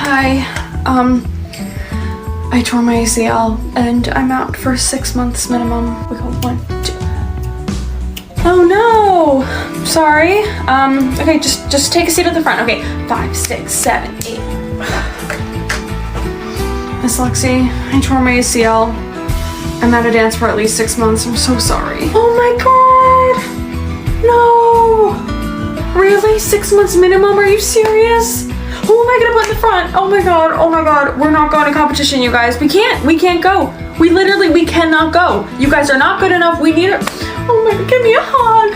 Hi. I tore my ACL and I'm out for 6 months minimum. We go 1, 2. Oh no! Sorry. Okay, just take a seat at the front. Okay, 5, 6, 7, 8. Miss Lexi, I tore my ACL. I'm out of dance for at least 6 months. I'm so sorry. Oh my god! No! Really? 6 months minimum? Are you serious? Who am I gonna put in the front? Oh my god, we're not going to competition, you guys. We can't go. We cannot go. You guys are not good enough. We need it. Oh my god, give me a hug.